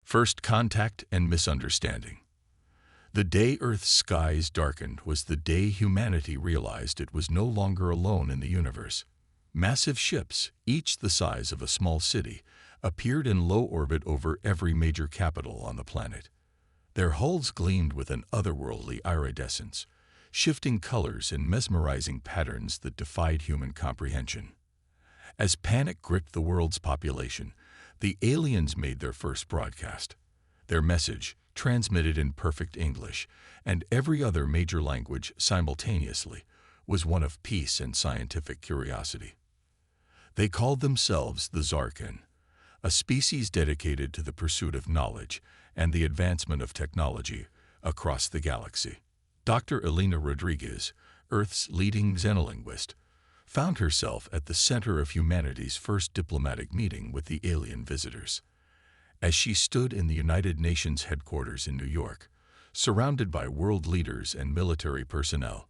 First contact and misunderstanding. The day Earth's skies darkened was the day humanity realized it was no longer alone in the universe. Massive ships, each the size of a small city, appeared in low orbit over every major capital on the planet. Their hulls gleamed with an otherworldly iridescence, shifting colors and mesmerizing patterns that defied human comprehension. As panic gripped the world's population, the aliens made their first broadcast. Their message, transmitted in perfect English and every other major language simultaneously, was one of peace and scientific curiosity. They called themselves the Zarkan, a species dedicated to the pursuit of knowledge and the advancement of technology across the galaxy. Dr. Elena Rodriguez, Earth's leading xenolinguist, found herself at the center of humanity's first diplomatic meeting with the alien visitors. As she stood in the United Nations headquarters in New York, surrounded by world leaders and military personnel,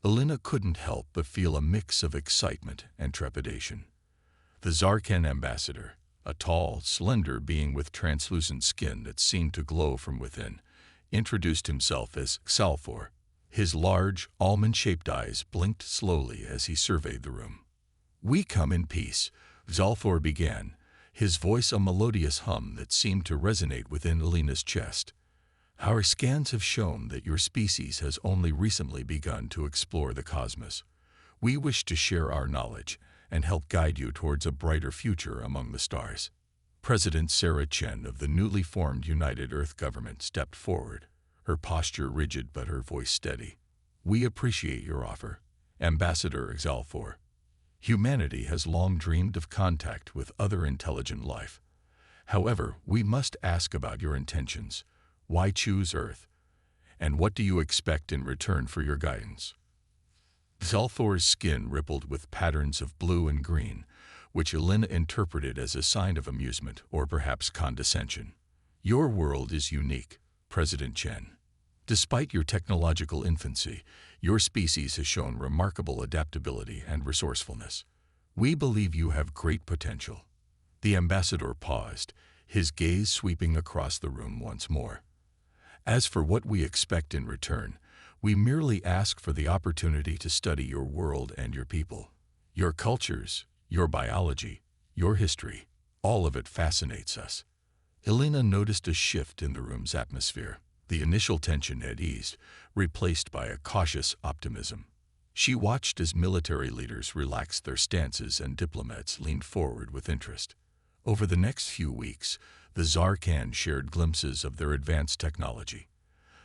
Elena couldn't help but feel a mix of excitement and trepidation. The Zarkan ambassador, a tall, slender being with translucent skin that seemed to glow from within, introduced himself as Xalfor. His large, almond-shaped eyes blinked slowly as he surveyed the room. "We come in peace," Xalfor began, his voice a melodious hum that seemed to resonate within Elena's chest. "Our scans have shown that your species has only recently begun to explore the cosmos. We wish to share our knowledge and help guide you towards a brighter future among the stars." President Sarah Chen of the newly formed United Earth government stepped forward, her posture rigid but her voice steady. "We appreciate your offer, Ambassador Xalfor. Humanity has long dreamed of contact with other intelligent life. However, we must ask about your intentions. Why choose Earth? And what do you expect in return for your guidance?" Xalfor's skin rippled with patterns of blue and green, which Elena interpreted as a sign of amusement or perhaps condescension. "Your world is unique, President Chen. Despite your technological infancy, your species has shown remarkable adaptability and resourcefulness. We believe you have great potential." The ambassador paused, his gaze sweeping across the room once more. "As for what we expect in return, we merely ask for the opportunity to study your world and your people. Your cultures, your biology, your history, all of it fascinates us." Elena noticed a shift in the room's atmosphere. The initial tension had eased, replaced by a cautious optimism. She watched as military leaders relaxed their stances and diplomats leaned forward with interest. Over the next few weeks, the Zarkan shared glimpses of their advanced technology.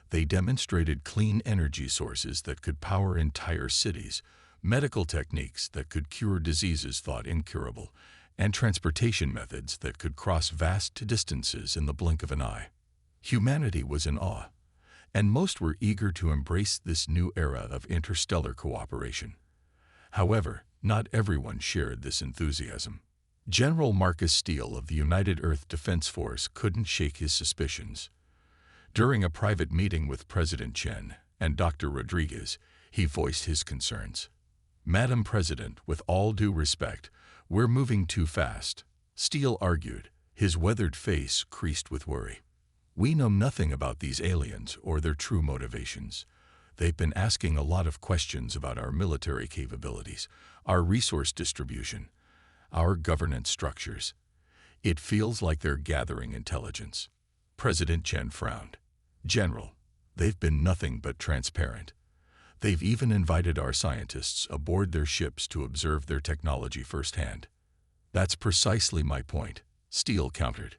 They demonstrated clean energy sources that could power entire cities, medical techniques that could cure diseases thought incurable, and transportation methods that could cross vast distances in the blink of an eye. Humanity was in awe, and most were eager to embrace this new era of interstellar cooperation. However, not everyone shared this enthusiasm. General Marcus Steele of the United Earth Defense Force couldn't shake his suspicions. During a private meeting with President Chen and Dr. Rodriguez, he voiced his concerns. "Madam President, with all due respect, we're moving too fast," Steele argued, his weathered face creased with worry. "We know nothing about these aliens or their true motivations. They've been asking a lot of questions about our military capabilities, our resource distribution, our governance structures. It feels like they're gathering intelligence." President Chen frowned. "General, they've been nothing but transparent. They've even invited our scientists aboard their ships to observe their technology firsthand." "That's precisely my point," Steele countered.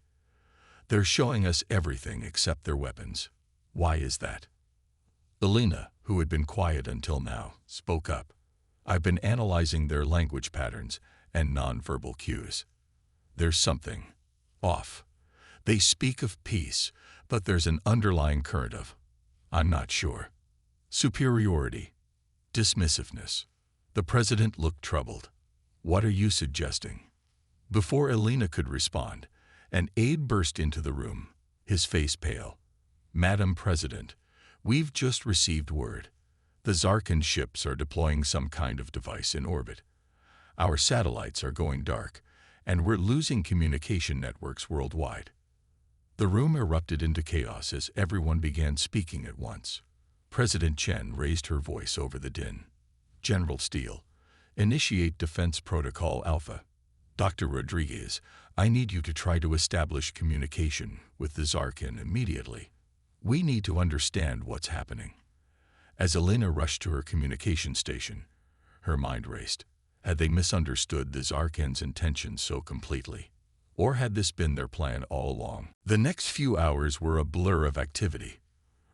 "They're showing us everything except their weapons. Why is that?" Elena, who had been quiet until now, spoke up. "I've been analyzing their language patterns and nonverbal cues. There's something off. They speak of peace, but there's an underlying current of, I'm not sure, superiority, dismissiveness." The president looked troubled. "What are you suggesting?" Before Elena could respond, an aide burst into the room, his face pale. "Madam President, we've just received word. The Zarkan ships are deploying some kind of device in orbit. Our satellites are going dark, and we're losing communication networks worldwide." The room erupted into chaos as everyone began speaking at once. President Chen raised her voice over the din. General Steele, initiate Defense Protocol Alpha. Dr. Rodriguez, I need you to try to establish communication with the Zarkin immediately. We need to understand what's happening. As Elena rushed to her communication station, her mind raced. Had they misunderstood the Zarkin's intentions so completely? Or had this been their plan all along? The next few hours were a blur of activity.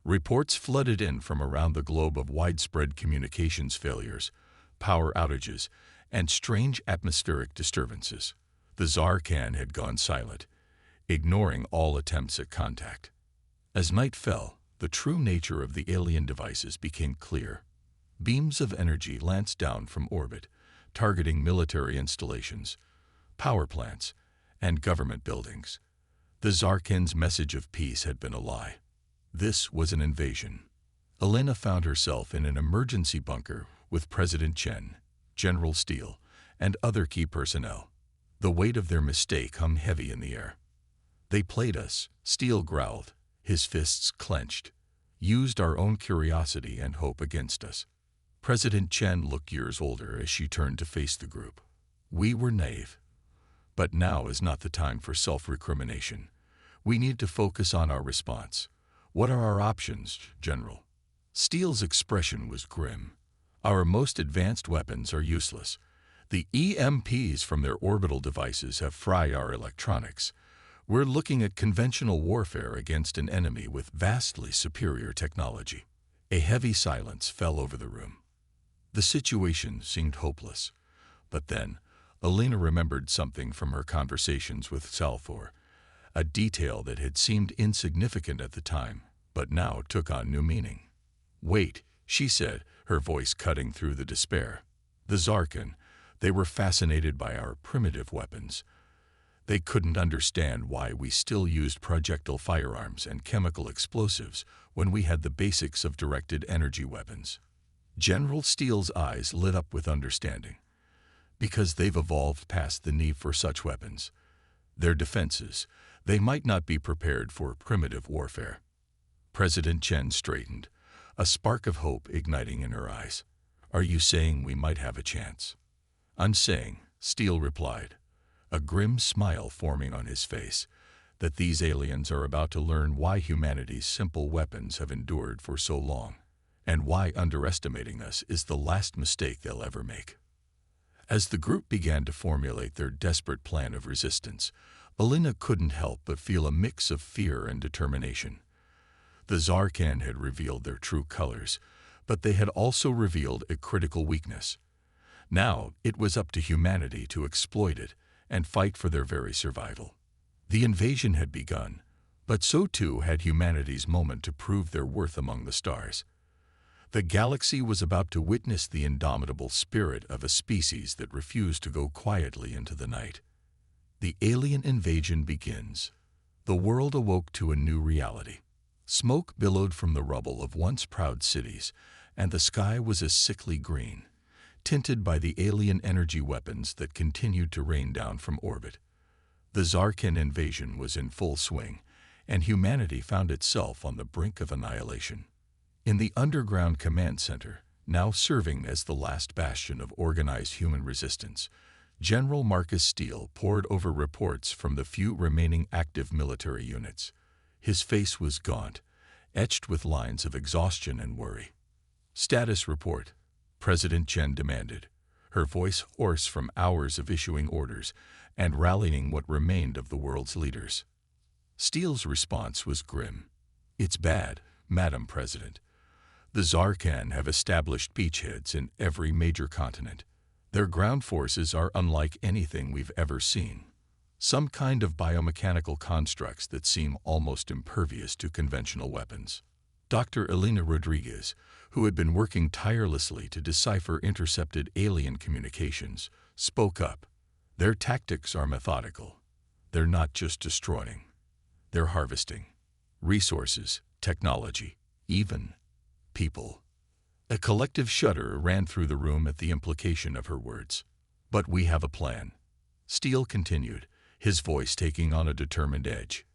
Reports flooded in from around the globe of widespread communications failures, power outages, and strange atmospheric disturbances. The Zarkan had gone silent, ignoring all attempts at contact. As night fell, the true nature of the alien devices became clear. Beams of energy lanced down from orbit, targeting military installations, power plants, and government buildings. The Zarkin's message of peace had been a lie. This was an invasion. Elena found herself in an emergency bunker with President Chen, General Steele, and other key personnel. The weight of their mistake hung heavy in the air. They played us, Steele growled, his fists clenched, used our own curiosity and hope against us. President Chen looked years older as she turned to face the group. We were naive. But now is not the time for self-recrimination. We need to focus on our response. What are our options, General? Steele's expression was grim. Our most advanced weapons are useless. The EMPs from their orbital devices have fried our electronics. We're looking at conventional warfare against an enemy with vastly superior technology. A heavy silence fell over the room. The situation seemed hopeless. But then, Elena remembered something from her conversations with Salfor, a detail that had seemed insignificant at the time, but now took on new meaning. Wait, she said, her voice cutting through the despair. The Zarkin, they were fascinated by our primitive weapons. They couldn't understand why we still used projectile firearms and chemical explosives when we had the basics of directed energy weapons. General Steele's eyes lit up with understanding. Because they've evolved past the need for such weapons. Their defenses, they might not be prepared for primitive warfare. President Chen straightened, a spark of hope igniting in her eyes. Are you saying we might have a chance? I'm saying, Steele replied, a grim smile forming on his face, that these aliens are about to learn why humanity's simple weapons have endured for so long, and why underestimating us is the last mistake they'll ever make. As the group began to formulate their desperate plan of resistance, Elena couldn't help but feel a mix of fear and determination. The Zarkan had revealed their true colors, but they had also revealed a critical weakness. Now it was up to humanity to exploit it and fight for their very survival. The invasion had begun, but so too had humanity's moment to prove their worth among the stars. The galaxy was about to witness the indomitable spirit of a species that refused to go quietly into the night. The alien invasion begins. The world awoke to a new reality. Smoke billowed from the rubble of once proud cities, and the sky was a sickly green, tinted by the alien energy weapons that continued to rain down from orbit. The Zarkin invasion was in full swing, and humanity found itself on the brink of annihilation. In the underground command center, now serving as the last bastion of organized human resistance, General Marcus Steele pored over reports from the few remaining active military units. His face was gaunt, etched with lines of exhaustion and worry. Status report, President Chen demanded, her voice hoarse from hours of issuing orders and rallying what remained of the world's leaders. Steele's response was grim. It's bad, Madam President. The Zarkan have established beachheads in every major continent. Their ground forces are unlike anything we've ever seen. Some kind of biomechanical constructs that seem almost impervious to conventional weapons. Dr. Elena Rodriguez, who had been working tirelessly to decipher intercepted alien communications, spoke up. Their tactics are methodical. They're not just destroying. They're harvesting. Resources, technology, even people. A collective shudder ran through the room at the implication of her words. But we have a plan. Steele continued, his voice taking on a determined edge.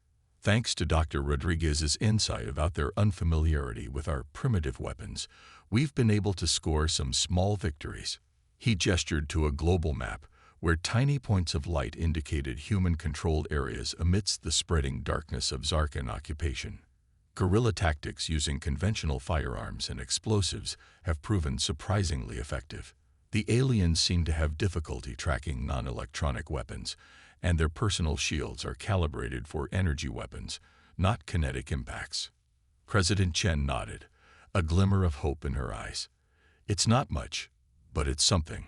Thanks to Dr. Rodriguez's insight about their unfamiliarity with our primitive weapons, we've been able to score some small victories. He gestured to a global map where tiny points of light indicated human-controlled areas amidst the spreading darkness of Zarkan occupation. Guerrilla tactics using conventional firearms and explosives have proven surprisingly effective. The aliens seem to have difficulty tracking non-electronic weapons, and their personal shields are calibrated for energy weapons, not kinetic impacts. President Chen nodded, a glimmer of hope in her eyes. It's not much, but it's something.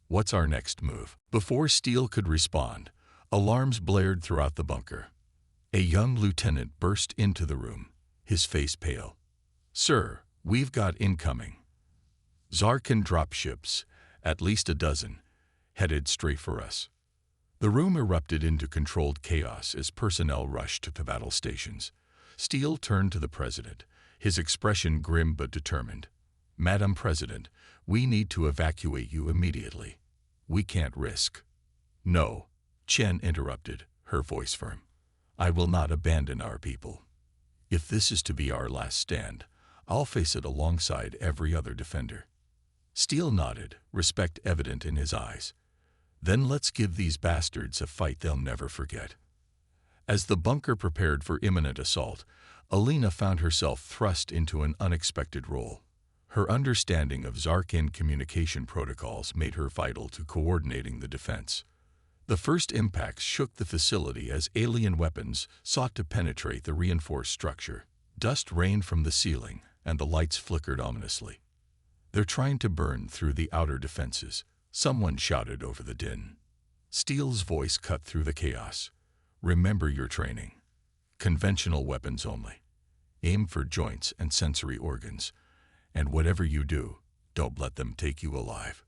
What's our next move? Before Steele could respond, alarms blared throughout the bunker. A young lieutenant burst into the room, his face pale. "Sir, we've got incoming." Zarkan dropships, at least a dozen, headed straight for us. The room erupted into controlled chaos as personnel rushed to battle stations. Steele turned to the president, his expression grim but determined. "Madam President, we need to evacuate you immediately. We can't risk." "No," Chen interrupted, her voice firm. "I will not abandon our people. If this is to be our last stand, I'll face it alongside every other defender." Steele nodded, respect evident in his eyes. "Then let's give these bastards a fight they'll never forget." As the bunker prepared for imminent assault, Alina found herself thrust into an unexpected role. Her understanding of Zarkan communication protocols made her vital to coordinating the defense. The first impacts shook the facility as alien weapons sought to penetrate the reinforced structure. Dust rained from the ceiling, and the lights flickered ominously. "They're trying to burn through the outer defenses," someone shouted over the din. Steele's voice cut through the chaos. "Remember your training. Conventional weapons only. Aim for joints and sensory organs. And whatever you do, don't let them take you alive."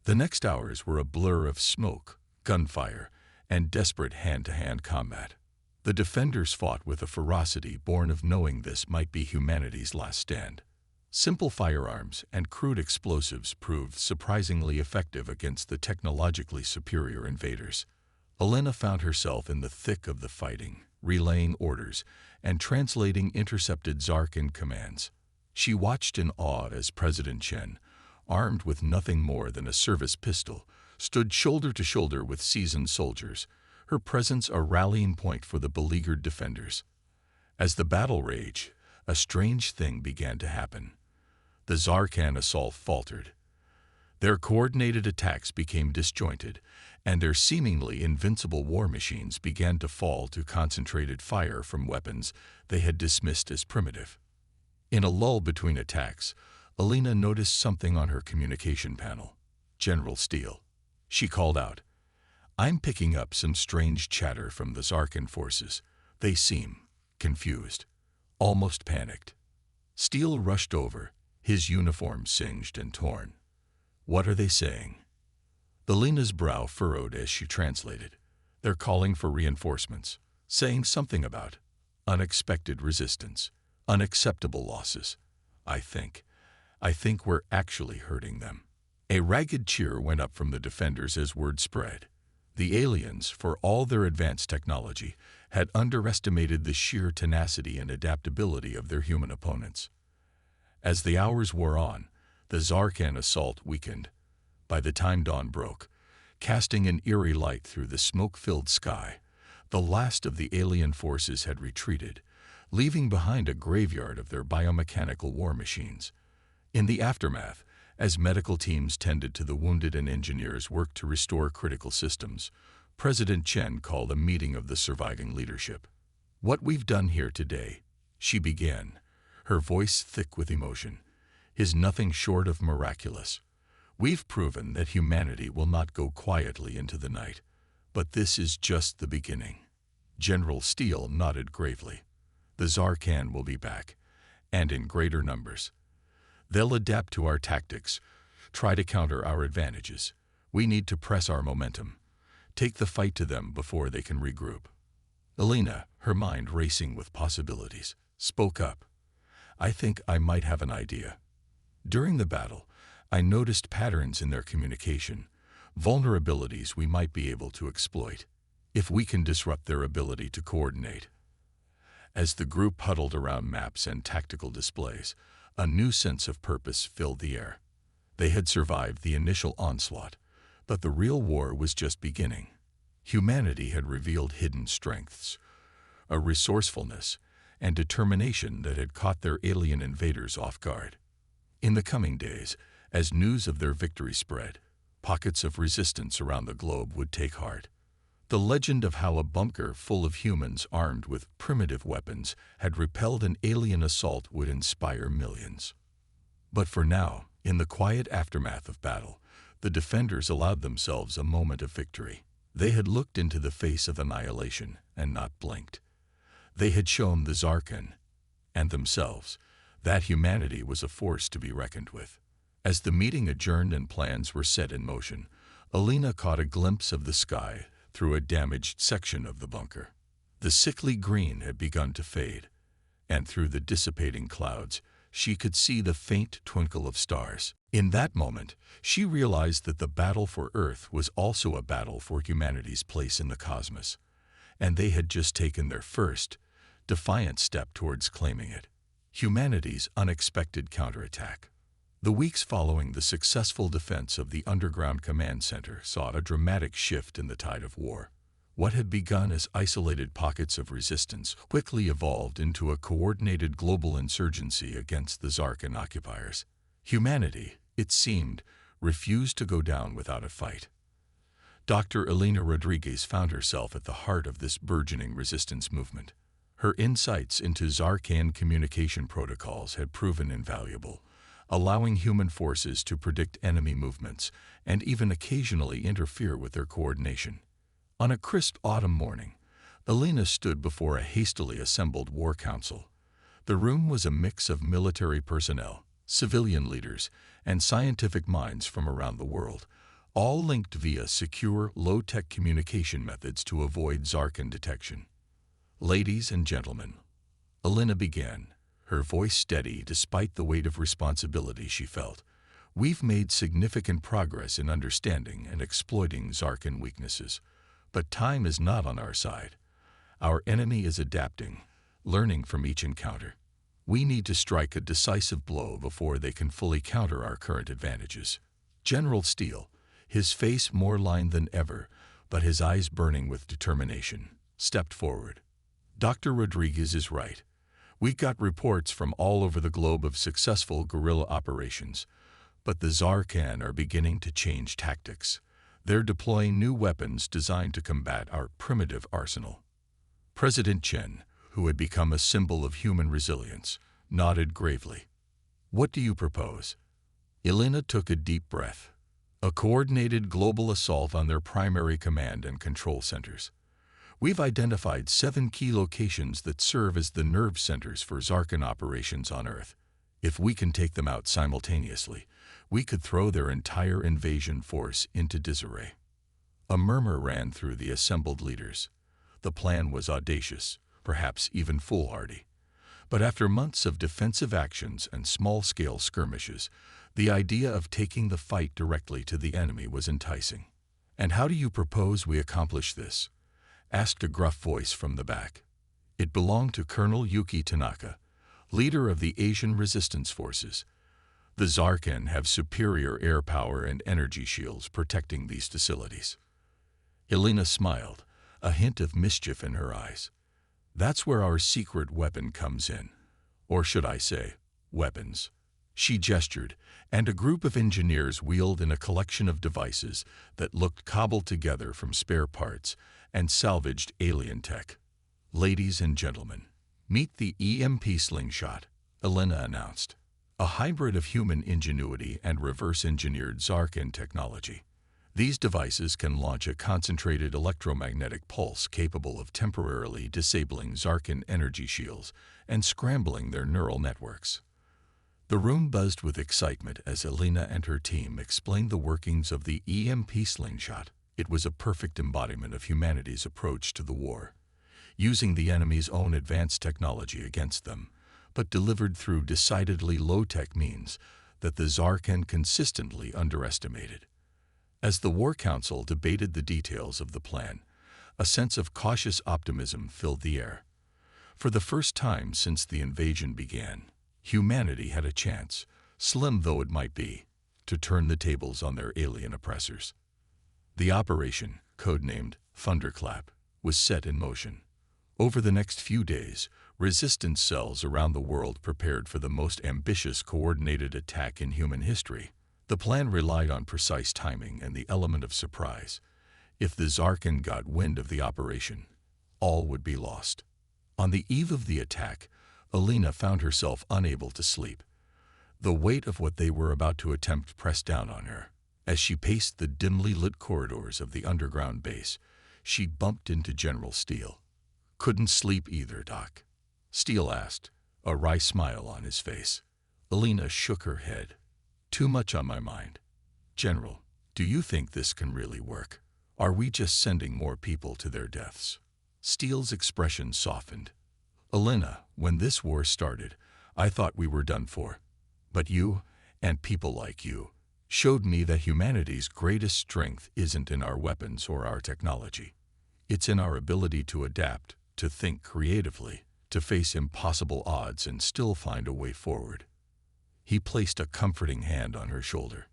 The next hours were a blur of smoke, gunfire, and desperate hand-to-hand combat. The defenders fought with a ferocity born of knowing this might be humanity's last stand. Simple firearms and crude explosives proved surprisingly effective against the technologically superior invaders. Alina found herself in the thick of the fighting, relaying orders and translating intercepted Zarkan commands. She watched in awe as President Chen, armed with nothing more than a service pistol, stood shoulder to shoulder with seasoned soldiers, her presence a rallying point for the beleaguered defenders. As the battle raged, a strange thing began to happen. The Zarkan assault faltered. Their coordinated attacks became disjointed, and their seemingly invincible war machines began to fall to concentrated fire from weapons they had dismissed as primitive. In a lull between attacks, Alina noticed something on her communication panel. "General Steele." She called out, "I'm picking up some strange chatter from the Zarkan forces. They seem confused, almost panicked." Steele rushed over, his uniform singed and torn. "What are they saying?" Alina's brow furrowed as she translated. "They're calling for reinforcements, saying something about unexpected resistance, unacceptable losses. I think we're actually hurting them." A ragged cheer went up from the defenders as word spread. The aliens, for all their advanced technology, had underestimated the sheer tenacity and adaptability of their human opponents. As the hours wore on, the Zarkan assault weakened. By the time dawn broke, casting an eerie light through the smoke-filled sky, the last of the alien forces had retreated, leaving behind a graveyard of their biomechanical war machines. In the aftermath, as medical teams tended to the wounded and engineers worked to restore critical systems, President Chen called a meeting of the surviving leadership. "What we've done here today," she began, her voice thick with emotion, "is nothing short of miraculous. We've proven that humanity will not go quietly into the night, but this is just the beginning." General Steele nodded gravely. "The Zarkan will be back, and in greater numbers. They'll adapt to our tactics, try to counter our advantages. We need to press our momentum, take the fight to them before they can regroup." Alina, her mind racing with possibilities, spoke up. "I think I might have an idea. During the battle, I noticed patterns in their communication, vulnerabilities we might be able to exploit, if we can disrupt their ability to coordinate." As the group huddled around maps and tactical displays, a new sense of purpose filled the air. They had survived the initial onslaught, but the real war was just beginning. Humanity had revealed hidden strengths, a resourcefulness and determination that had caught their alien invaders off guard. In the coming days, as news of their victory spread, pockets of resistance around the globe would take heart. The legend of how a bunker full of humans armed with primitive weapons had repelled an alien assault would inspire millions. But for now, in the quiet aftermath of battle, the defenders allowed themselves a moment of victory. They had looked into the face of annihilation and not blinked. They had shown the Zarkan, and themselves, that humanity was a force to be reckoned with. As the meeting adjourned and plans were set in motion, Alina caught a glimpse of the sky through a damaged section of the bunker. The sickly green had begun to fade, and through the dissipating clouds, she could see the faint twinkle of stars. In that moment, she realized that the battle for Earth was also a battle for humanity's place in the cosmos, and they had just taken their first, defiant step towards claiming it. Humanity's unexpected counterattack. The weeks following the successful defense of the underground command center saw a dramatic shift in the tide of war. What had begun as isolated pockets of resistance quickly evolved into a coordinated global insurgency against the Zarkan occupiers. Humanity, it seemed, refused to go down without a fight. Dr. Elena Rodriguez found herself at the heart of this burgeoning resistance movement. Her insights into Zarkan communication protocols had proven invaluable, allowing human forces to predict enemy movements and even occasionally interfere with their coordination. On a crisp autumn morning, Elena stood before a hastily assembled war council. The room was a mix of military personnel, civilian leaders, and scientific minds from around the world, all linked via secure, low-tech communication methods to avoid Zarkan detection. "Ladies and gentlemen," Elena began, her voice steady despite the weight of responsibility she felt. "We've made significant progress in understanding and exploiting Zarkan weaknesses, but time is not on our side. Our enemy is adapting, learning from each encounter. We need to strike a decisive blow before they can fully counter our current advantages." General Steele, his face more lined than ever, but his eyes burning with determination, stepped forward. "Dr. Rodriguez is right. We got reports from all over the globe of successful guerrilla operations, but the Zarkan are beginning to change tactics. They're deploying new weapons designed to combat our primitive arsenal." President Chen, who had become a symbol of human resilience, nodded gravely. "What do you propose?" Elena took a deep breath. "A coordinated global assault on their primary command and control centers. We've identified 7 key locations that serve as the nerve centers for Zarkan operations on Earth. If we can take them out simultaneously, we could throw their entire invasion force into disarray." A murmur ran through the assembled leaders. The plan was audacious, perhaps even foolhardy. But after months of defensive actions and small-scale skirmishes, the idea of taking the fight directly to the enemy was enticing. "And how do you propose we accomplish this?" asked a gruff voice from the back. It belonged to Colonel Yuki Tanaka, leader of the Asian resistance forces. "The Zarkan have superior air power and energy shields protecting these facilities." Elena smiled, a hint of mischief in her eyes. "That's where our secret weapon comes in. Or should I say, weapons." She gestured, and a group of engineers wheeled in a collection of devices that looked cobbled together from spare parts and salvaged alien tech. "Ladies and gentlemen, meet the EMP slingshot," Elena announced. "A hybrid of human ingenuity and reverse-engineered Zarkan technology. These devices can launch a concentrated electromagnetic pulse capable of temporarily disabling Zarkan energy shields and scrambling their neural networks." The room buzzed with excitement as Elena and her team explained the workings of the EMP slingshot. It was a perfect embodiment of humanity's approach to the war, using the enemy's own advanced technology against them, but delivered through decidedly low-tech means that the Zarkan consistently underestimated. As the War Council debated the details of the plan, a sense of cautious optimism filled the air. For the first time since the invasion began, humanity had a chance, slim though it might be, to turn the tables on their alien oppressors. The operation, codenamed Thunderclap, was set in motion. Over the next few days, resistance cells around the world prepared for the most ambitious coordinated attack in human history. The plan relied on precise timing and the element of surprise. If the Zarkan got wind of the operation, all would be lost. On the eve of the attack, Alina found herself unable to sleep. The weight of what they were about to attempt pressed down on her. As she paced the dimly lit corridors of the underground base, she bumped into General Steele. "Couldn't sleep either, Doc?" Steele asked, a wry smile on his face. Alina shook her head. "Too much on my mind." "General, do you think this can really work? Are we just sending more people to their deaths?" Steele's expression softened. "Alina, when this war started, I thought we were done for. But you, and people like you, showed me that humanity's greatest strength isn't in our weapons or our technology. It's in our ability to adapt, to think creatively, to face impossible odds and still find a way forward." He placed a comforting hand on her shoulder.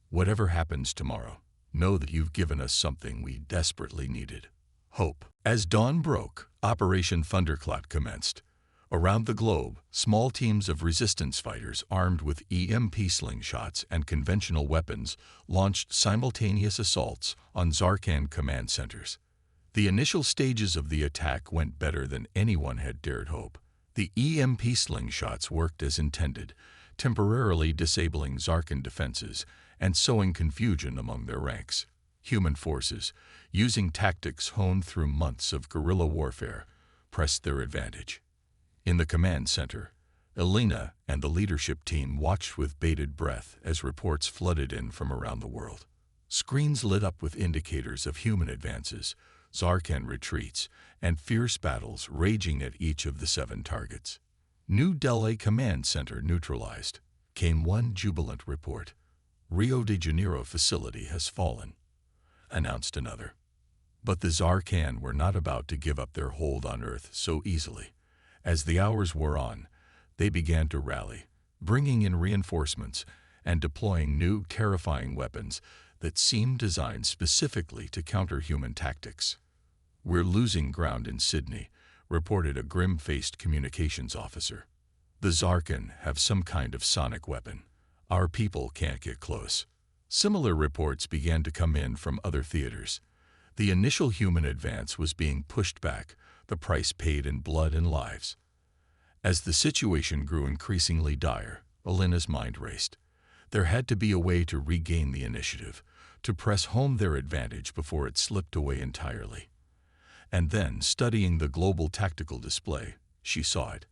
"Whatever happens tomorrow, know that you've given us something we desperately needed: hope." As dawn broke, Operation Thunderclap commenced. Around the globe, small teams of resistance fighters armed with EMP slingshots and conventional weapons launched simultaneous assaults on Zarkan command centers. The initial stages of the attack went better than anyone had dared hope. The EMP slingshots worked as intended, temporarily disabling Zarkan defenses and sowing confusion among their ranks. Human forces, using tactics honed through months of guerrilla warfare, pressed their advantage. In the command center, Alina and the leadership team watched with bated breath as reports flooded in from around the world. Screens lit up with indicators of human advances, Zarkan retreats, and fierce battles raging at each of the 7 targets. "New Delhi Command Center neutralized," came one jubilant report. "Rio de Janeiro facility has fallen," announced another. But the Zarkan were not about to give up their hold on Earth so easily. As the hours wore on, they began to rally, bringing in reinforcements and deploying new, terrifying weapons that seemed designed specifically to counter human tactics. "We're losing ground in Sydney," reported a grim-faced communications officer. "The Zarkan have some kind of sonic weapon. Our people can't get close." Similar reports began to come in from other theaters. The initial human advance was being pushed back, the price paid in blood and lives. As the situation grew increasingly dire, Alina's mind raced. There had to be a way to regain the initiative, to press home their advantage before it slipped away entirely. And then, studying the global tactical display, she saw it.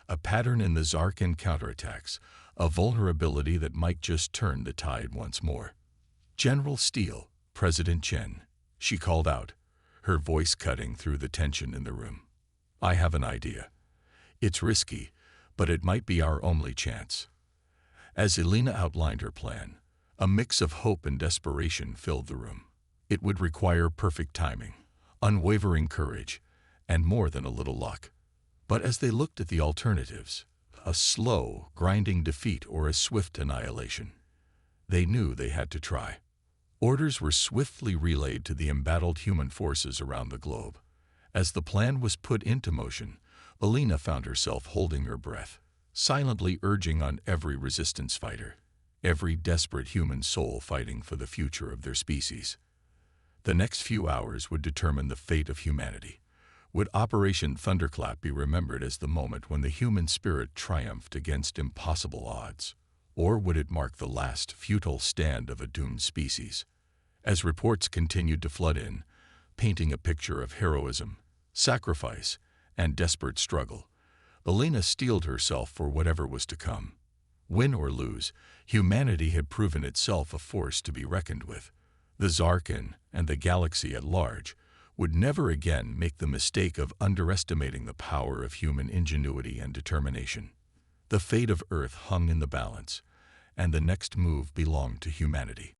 A pattern in the Zarkan counterattacks, a vulnerability that might just turn the tide once more. "General Steele, President Chen," she called out, her voice cutting through the tension in the room. "I have an idea. It's risky, but it might be our only chance." As Alina outlined her plan, a mix of hope and desperation filled the room. It would require perfect timing, unwavering courage, and more than a little luck. But as they looked at the alternatives, a slow, grinding defeat or a swift annihilation, they knew they had to try. Orders were swiftly relayed to the embattled human forces around the globe. As the plan was put into motion, Alina found herself holding her breath, silently urging on every resistance fighter, every desperate human soul fighting for the future of their species. The next few hours would determine the fate of humanity. Would Operation Thunderclap be remembered as the moment when the human spirit triumphed against impossible odds? Or would it mark the last futile stand of a doomed species? As reports continued to flood in, painting a picture of heroism, sacrifice, and desperate struggle, Alina steeled herself for whatever was to come. Win or lose, humanity had proven itself a force to be reckoned with. The Zarkan and the galaxy at large would never again make the mistake of underestimating the power of human ingenuity and determination. The fate of Earth hung in the balance, and the next move belonged to humanity.